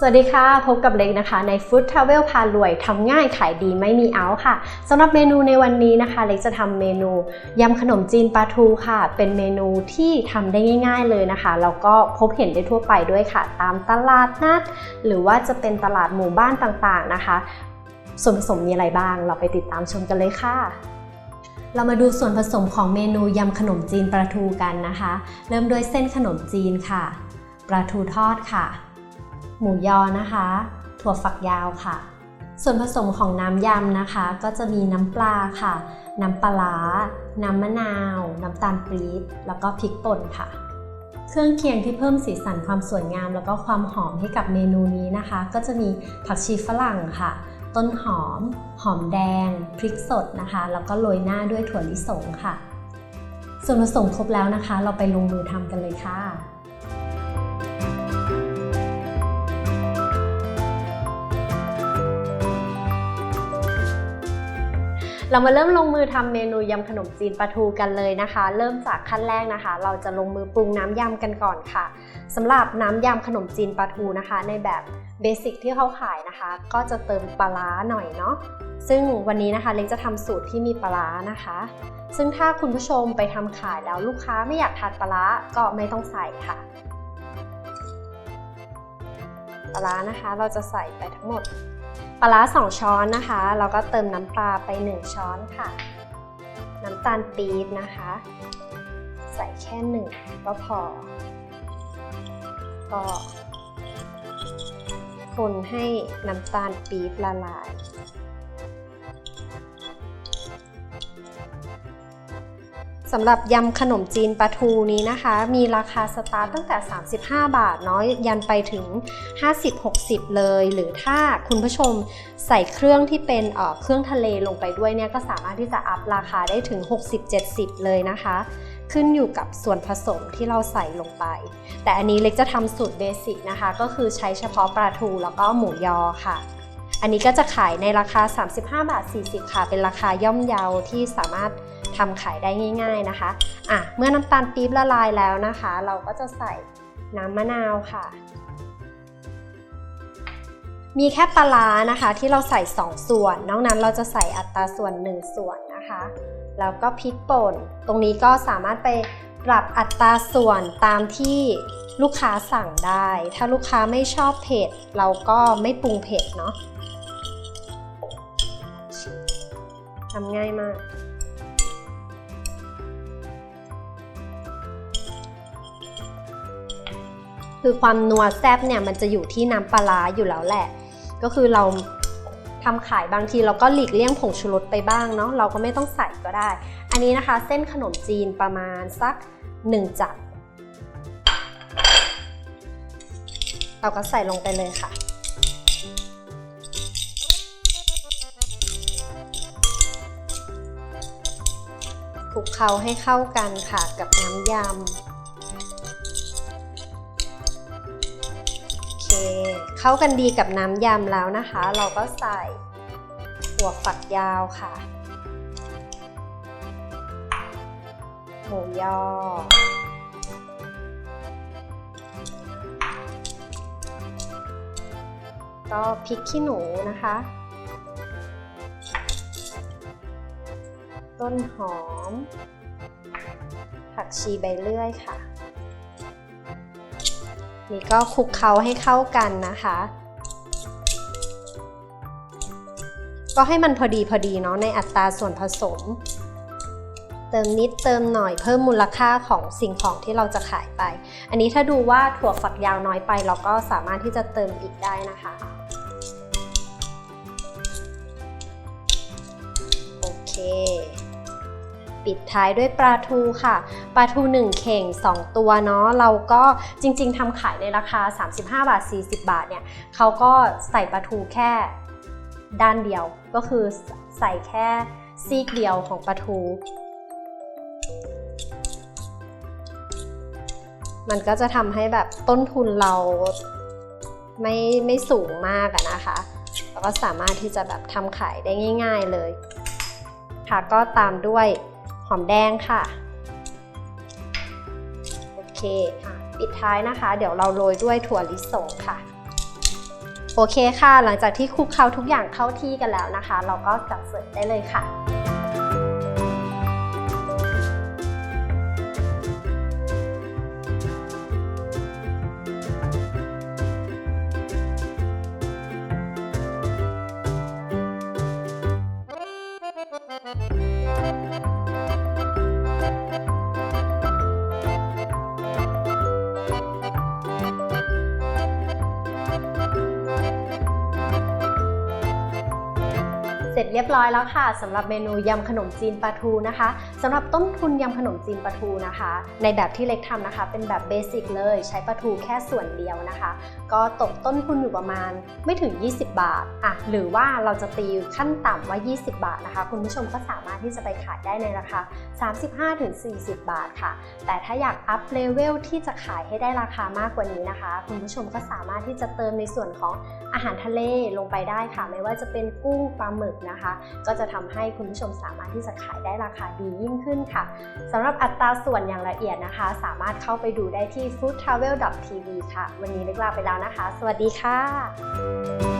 วัสดีค่ะพบกับเล็กนะคะใน Food Travel พารวยทำง่ายขายดีไม่มีเอาค่ะสำหรับเมนูในวันนี้นะคะเล็กจะทำเมนูยำขนมจีนปลาทูค่ะเป็นเมนูที่ทำได้ง่ายๆเลยนะคะแล้วก็พบเห็นได้ทั่วไปด้วยค่ะตามตลาดนัดหรือว่าจะเป็นตลาดหมู่บ้านต่างๆนะคะส่วนผสมมีอะไรบ้างเราไปติดตามชมกันเลยค่ะเรามาดูส่วนผสมของเมนูยำขนมจีนปลาทูกันนะคะเริ่มด้วยเส้นขนมจีนค่ะปลาทูทอดค่ะหมูยอนะคะถั่วฝักยาวค่ะส่วนผสมของน้ำยำนะคะก็จะมีน้ำปลาค่ะน้ำปลาร้าน้ำมะนาวน้ำตาลปี๊บแล้วก็พริกป่นค่ะเครื่องเคียงที่เพิ่มสีสันความสวยงามแล้วก็ความหอมให้กับเมนูนี้นะคะก็จะมีผักชีฝรั่งค่ะต้นหอมหอมแดงพริกสดนะคะแล้วก็โรยหน้าด้วยถั่วลิสงค่ะส่วนผสมครบแล้วนะคะเราไปลงมือทำกันเลยค่ะเรามาเริ่มลงมือทำเมนูยำขนมจีนปลาทูกันเลยนะคะเริ่มจากขั้นแรกนะคะเราจะลงมือปรุงน้ำยำกันก่อนค่ะสำหรับน้ำยำขนมจีนปลาทูนะคะในแบบเบสิกที่เขาขายนะคะก็จะเติมปลาร้าหน่อยเนาะซึ่งวันนี้นะคะเล็กจะทำสูตรที่มีปลาร้านะคะซึ่งถ้าคุณผู้ชมไปทำขายแล้วลูกค้าไม่อยากทานปลาร้าก็ไม่ต้องใส่ค่ะปลาร้านะคะเราจะใส่ไปทั้งหมดปลาร้า2ช้อนนะคะแล้วก็เติมน้ำปลาไป1ช้อนค่ะน้ำตาลปี๊บนะคะใส่แค่1ก็พอก็คนให้น้ำตาลปี๊บละลายสำหรับยำขนมจีนปลาทูนี้นะคะมีราคาสตาร์ตตั้งแต่35 บาทเนาะยันไปถึง50-60เลยหรือถ้าคุณผู้ชมใส่เครื่องที่เป็นเครื่องทะเลลงไปด้วยเนี่ยก็สามารถที่จะอัพราคาได้ถึง60-70เลยนะคะขึ้นอยู่กับส่วนผสมที่เราใส่ลงไปแต่อันนี้เล็กจะทำสูตรเบสิกนะคะก็คือใช้เฉพาะปลาทูแล้วก็หมูยอค่ะอันนี้ก็จะขายในราคา35 บาท 40ค่ะเป็นราคาย่อมเยาที่สามารถทำขายได้ง่ายๆนะคะเมื่อน้ำตาลปี๊บละลายแล้วนะคะเราก็จะใส่น้ำมะนาวค่ะมีแค่ปลาร้านะคะที่เราใส่2ส่วนนอกนั้นเราจะใส่อัตราส่วน1ส่วนนะคะแล้วก็พริกป่นตรงนี้ก็สามารถไปปรับอัตราส่วนตามที่ลูกค้าสั่งได้ถ้าลูกค้าไม่ชอบเผ็ดเราก็ไม่ปรุงเผ็ดเนาะทำง่ายมากคือความนัวแซ่บเนี่ยมันจะอยู่ที่น้ำปลาร้าอยู่แล้วแหละก็คือเราทำขายบางทีเราก็หลีกเลี่ยงผงชูรสไปบ้างเนาะเราก็ไม่ต้องใส่ก็ได้อันนี้นะคะเส้นขนมจีนประมาณสัก1จับเราก็ใส่ลงไปเลยค่ะคลุกเคล้าให้เข้ากันค่ะกับน้ำยำเข้ากันดีกับน้ำยำแล้วนะคะเราก็ใส่ถั่วฝักยาวค่ะหมูยอก็พริกขี้หนูนะคะต้นหอมผักชีใบเลื่อยค่ะนี่ก็คลุกเคล้าให้เข้ากันนะคะก็ให้มันพอดีเนาะในอัตราส่วนผสมเติมนิดเติมหน่อยเพิ่มมูลค่าของสิ่งของที่เราจะขายไปอันนี้ถ้าดูว่าถั่วฝักยาวน้อยไปเราก็สามารถที่จะเติมอีกได้นะคะโอเคปิดท้ายด้วยปลาทูค่ะปลาทู1เข่ง2ตัวเนาะเราก็จริงๆทำขายในราคา35 บาท 40 บาทเนี่ยเขาก็ใส่ปลาทูแค่ด้านเดียวก็คือใส่แค่ซีกเดียวของปลาทูมันก็จะทำให้แบบต้นทุนเราไม่สูงมากนะคะแล้วก็สามารถที่จะแบบทำขายได้ง่ายๆเลยค่ะก็ตามด้วยหอมแดงค่ะโอเคปิดท้ายนะคะเดี๋ยวเราโรยด้วยถั่วลิสงค่ะ โ โอเคค่ะหลังจากที่คลุกเคล้าทุกอย่างเข้าที่กันแล้วนะคะ เราก็จัดเสิร์ฟได้เลยค่ะเสร็จเรียบร้อยแล้วค่ะสำหรับเมนูยำขนมจีนปลาทูนะคะสำหรับต้นทุนยำขนมจีนปลาทูนะคะในแบบที่เล็กทำนะคะเป็นแบบเบสิกเลยใช้ปลาทูแค่ส่วนเดียวนะคะก็ตกต้นทุนอยู่ประมาณไม่ถึง20 บาทหรือว่าเราจะตีขั้นต่ำว่า20 บาทนะคะคุณผู้ชมก็สามารถที่จะไปขายได้ในราคา 35-40 บาทค่ะแต่ถ้าอยากอัพเลเวลที่จะขายให้ได้ราคามากกว่านี้นะคะคุณผู้ชมก็สามารถที่จะเติมในส่วนของอาหารทะเลลงไปได้ค่ะไม่ว่าจะเป็นกุ้งปลาหมึกนะคะก็จะทำให้คุณผู้ชมสามารถที่จะขายได้ราคาดียิ่งขึ้นค่ะสำหรับอัตราส่วนอย่างละเอียดนะคะสามารถเข้าไปดูได้ที่ foodtravel.tv ค่ะวันนี้เล็กลาไปแล้วนะคะสวัสดีค่ะ